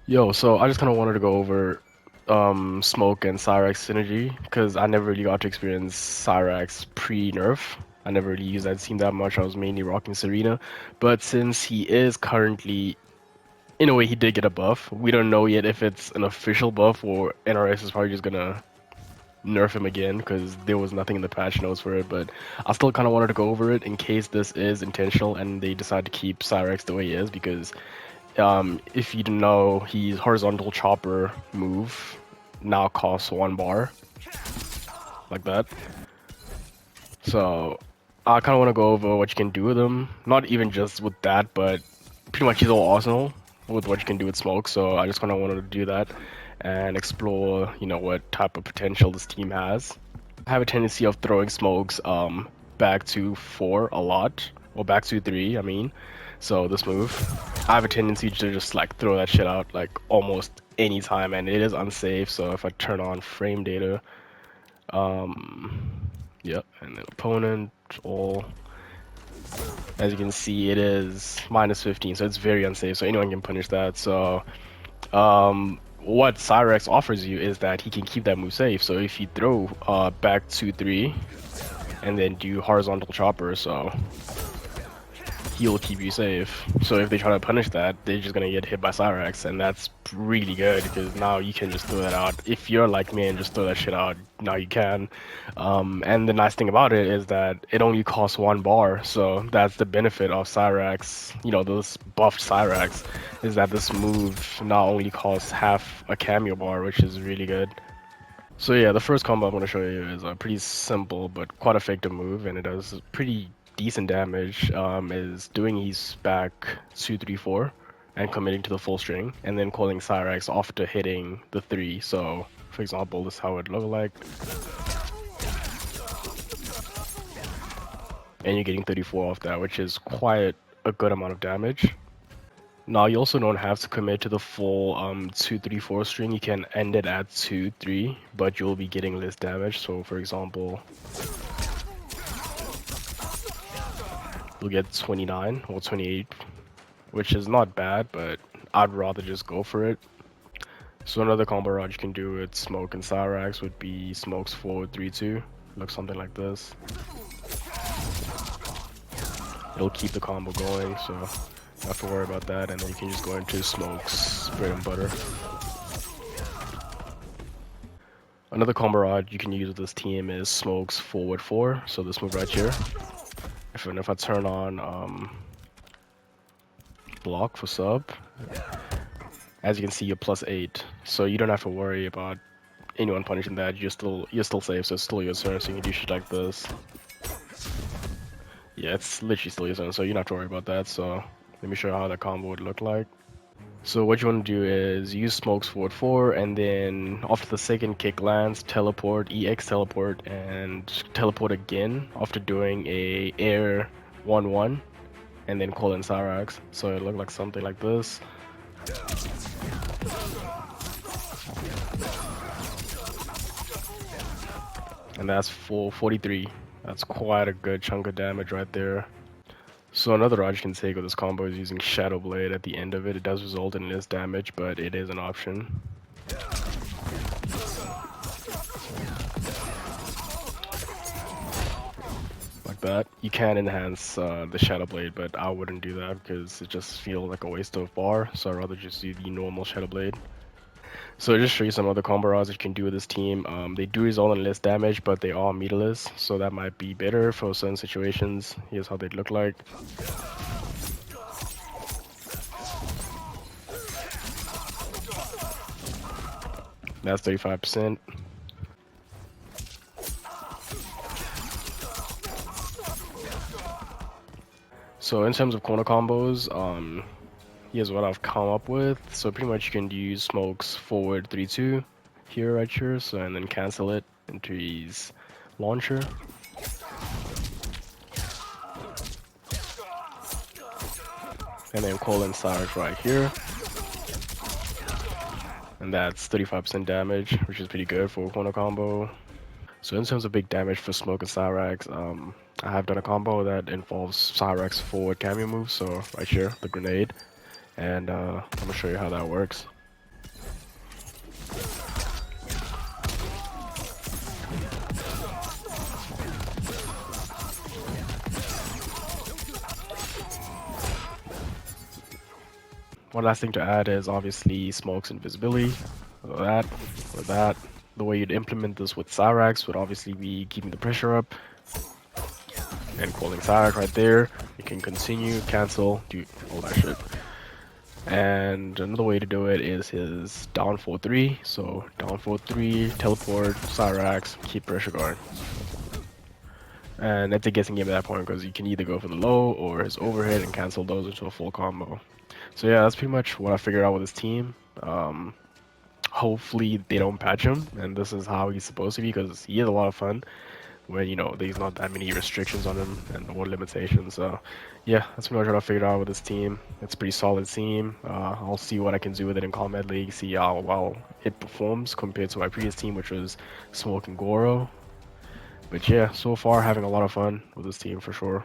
Yo, so I just kind of wanted to go over Smoke and Cyrax synergy because I never really got to experience Cyrax pre-nerf. I never really used that team that much. I was mainly rocking Serena, but since he is currently, in a way, he did get a buff. We don't know yet if it's an official buff or NRS is probably just gonna nerf him again because there was nothing in the patch notes for it. But I still kind of wanted to go over it in case this is intentional and they decide to keep Cyrax the way he is because if you didn't know, his horizontal chopper move now costs 1 bar, like that. So I kind of want to go over what you can do with him. Not even just with that, but pretty much his whole arsenal with what you can do with smoke. So I just kind of wanted to do that and explore, what type of potential this team has. I have a tendency of throwing smokes back to 4 a lot, or back to 3, I mean. So this move, I have a tendency to just like throw that shit out like almost any time, and it is unsafe. So if I turn on frame data, yep, and then opponent all, as you can see, it is -15, so it's very unsafe. So anyone can punish that. So what Cyrax offers you is that he can keep that move safe. So if you throw back 2-3 and then do horizontal chopper, so he'll keep you safe. So if they try to punish that, they're just gonna get hit by Cyrax, and that's really good because now you can just throw that out. If you're like me and just throw that shit out, now you can. And the nice thing about it is that it only costs 1 bar, so that's the benefit of Cyrax. This buffed Cyrax is that this move now only costs half a Kameo bar, which is really good. So yeah, the first combo I'm going to show you is a pretty simple but quite effective move, and it does pretty decent damage. Is doing his back 2-3-4 and committing to the full string, and then calling Cyrax after hitting the 3. So, for example, this is how it look like, and you're getting 34 off that, which is quite a good amount of damage. Now you also don't have to commit to the full 2-3-4 string. You can end it at 2-3, but you'll be getting less damage. So for example, you'll get 29 or 28, which is not bad, but I'd rather just go for it. So another combo rod you can do with Smoke and Cyrax would be Smoke's forward 3-2. Looks something like this. It'll keep the combo going, so don't have to worry about that, and then you can just go into Smoke's bread and butter. Another combo rod you can use with this team is Smoke's forward 4, so this move right here. If I turn on block for sub, as you can see, you're +8, so you don't have to worry about anyone punishing that. You're still safe, so it's still your turn, so you can do shit like this. Yeah, it's literally still your turn, so you don't have to worry about that. So let me show you how that combo would look like. So what you want to do is use Smoke's forward 4, and then after the second kick lands, teleport, EX teleport, and teleport again after doing a air 1-1, and then call in Cyrax. So it looked like something like this. And that's full 43. That's quite a good chunk of damage right there. So another rod you can take with this combo is using Shadow Blade at the end of it. It does result in less damage, but it is an option. Like that. You can enhance the Shadow Blade, but I wouldn't do that because it just feels like a waste of bar, so I'd rather just do the normal Shadow Blade. So I'll just show you some other combo rods that you can do with this team. They do result in less damage, but they are meterless, so that might be better for certain situations. Here's how they'd look like. That's 35%. So in terms of corner combos, here's what I've come up with. So pretty much you can use Smoke's forward 3-2 here, right here, so and then cancel it into his launcher. And then call in Cyrax right here. And that's 35% damage, which is pretty good for a corner combo. So in terms of big damage for Smoke and Cyrax, I have done a combo that involves Cyrax forward Kameo move, so right here, the grenade. And I'm gonna show you how that works. One last thing to add is obviously Smoke's invisibility. That, or that. The way you'd implement this with Cyrax would obviously be keeping the pressure up and calling Cyrax right there. You can continue, cancel, do all that shit. And another way to do it is his down 4-3. So down 4-3, teleport, Cyrax, keep pressure guard. And it's a guessing game at that point because you can either go for the low or his overhead and cancel those into a full combo. So yeah, that's pretty much what I figured out with his team. Hopefully they don't patch him, and this is how he's supposed to be because he is a lot of fun when there's not that many restrictions on him and no limitations. So yeah, that's pretty much what I figured out with this team. It's a pretty solid team. I'll see what I can do with it in Combat League, see how well it performs compared to my previous team, which was Smoke and Goro. But yeah, so far having a lot of fun with this team for sure.